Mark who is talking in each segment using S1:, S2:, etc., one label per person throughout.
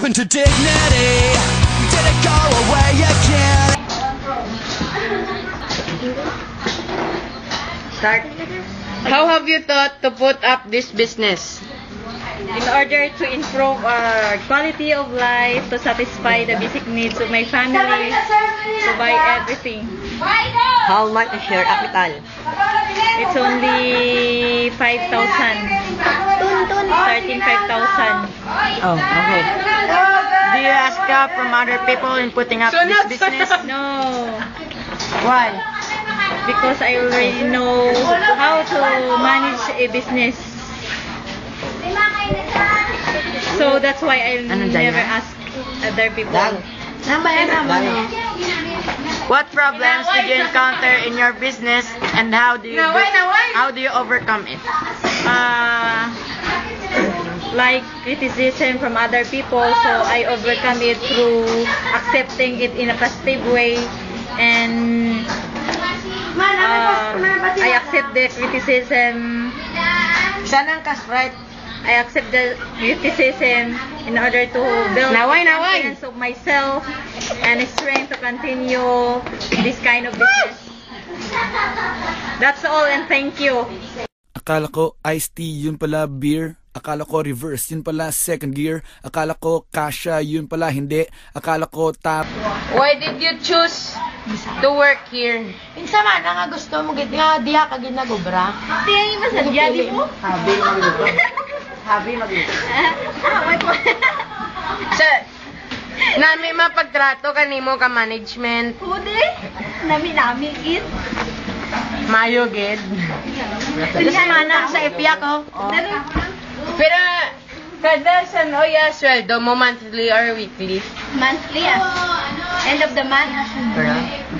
S1: happened to dignity? Did it go away again?
S2: Start. How have you thought to put up this business?
S3: In order to improve our quality of life, to satisfy the basic needs of my family, to buy everything.
S2: How much is your capital?
S3: It's only 5,000. Starting 5,000.
S2: Oh, okay. Do you ask help from other people in putting up this business?
S3: No,
S2: Why?
S3: because I already know how to manage a business. So that's why I never ask other people.
S2: What problems did you encounter in your business, and how do you overcome it?
S3: Like criticism from other people, so I overcome it through accepting it in a positive way, and I accept the criticism. I accept the criticism in order to build confidence of myself and strength to continue this kind of business. That's all, and thank you.
S1: Akala ko iced tea, yun pala beer. Akala ko reverse, yun pala second gear. Akala ko kasha, yun pala hindi. Akala ko tap.
S2: Why did you choose to work here?
S4: Pinsa man nga gusto mo gid nga diha ka ginagobra.
S3: Di ay masadya di mo.
S2: Habi magluto. Nami mapagtrato kanimo ka management.
S3: Pwede. Nami gid.
S2: Mayo gid.
S4: Pinsa man sa ipiya ko.
S2: Pero kada san oya sweldo mo, monthly or weekly?
S3: Monthly End of the month.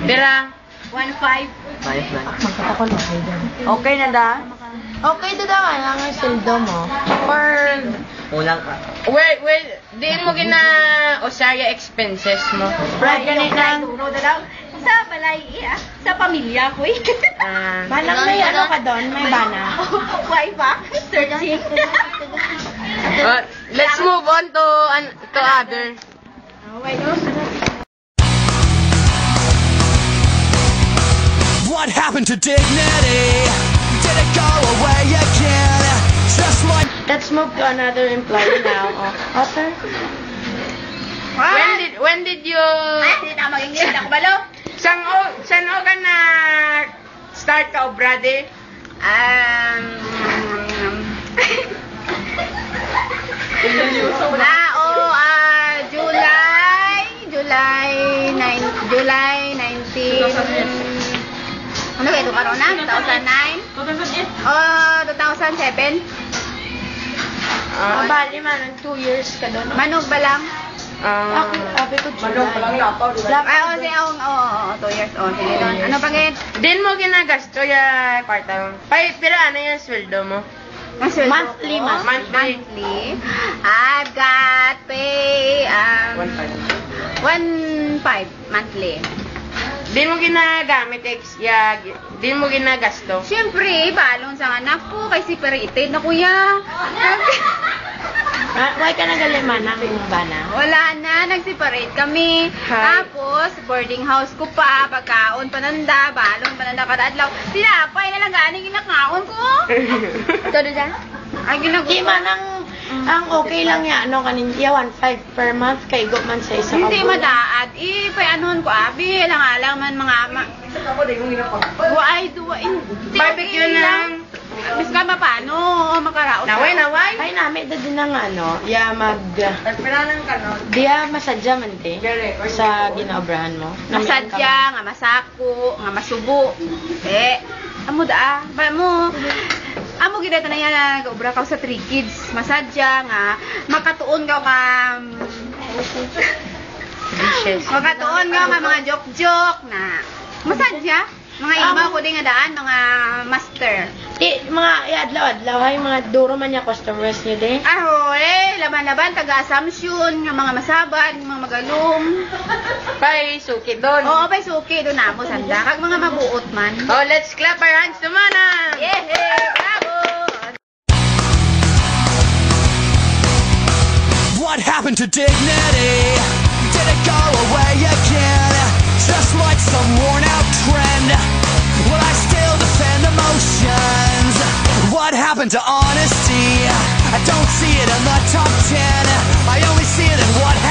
S2: Pero
S3: 1,500.
S4: Okay na da? Okay na daw ang sweldo mo. For
S2: where di mo gina osaya expenses mo?
S4: right kanina.
S3: Sa balay sa pamilya ko
S4: Banang may ano ka doon, may bana.
S3: Why ba? Searching.
S2: Let's move on to other.
S1: What happened to dignity? Did it go away again? Just like
S4: Let's move to another employee now. Otter?
S2: When did you
S3: Hindi na mag-English ako balo.
S2: San o ka na start ka obrade?
S3: July 19. Ano ba ito karon na? 2009? 2007?
S4: Bali man, 2 years ka doon.
S3: Manog ba lang?
S4: Abi ko July.
S3: 2 years. Sige doon. Ano pa gid?
S2: Din mo ginagasto ya kwarta. Pero ano yung sweldo mo?
S4: Monthly.
S3: I've got pay 1,500 monthly.
S2: Din mo ginagamit din mo ginagasto.
S3: Siyempre, balon sa anak ko kay separated na kuya.
S4: Why ka nagalimana ng bana?
S3: Wala na, nag-separate kami. Tapos, boarding house ko pa, pagkaon, pananda, balon, pananda kada adlaw. Tinapay na lang ganing ginakaon ko. Todo dyan? Ay,
S4: Di man ang okay lang ya, ano kanin, 1,500 per month kay go man sa isa ka
S3: Hindi
S4: buwan.
S3: madaad. Payanon ko, abi, lang man mga ama.
S2: Barbecue lang.
S3: Bis ka ba paano? Makaraos.
S2: Naway.
S4: Ay namin din ng ano, diya masadya man te sa ginaobrahan mo.
S3: Masadya, nga masako, nga masubo. Amo da, ba mo. Amo gid na yan nag-obra ka sa 3 kids. Masadya nga makatuon ka makatuon ka mga joke na masadya. Mga iba ko din nga daan, mga master.
S4: Mga adlaw-adlaw hay mga duro man ya customers niyo din.
S3: Laban-laban taga-Assumption, nga mga masabad, mga magalong.
S2: Pay suki doon.
S3: Oo, pay suki doon na mo sanda. Kag mga mabuot man.
S2: Oh, let's clap our hands to Manang.
S3: Bravo!
S1: what happened?
S5: happened to dignity? Did it go away again? Just like some worn out trend? Will I still defend emotions? What happened to honesty? I don't see it in the top 10. I only see it in what happened.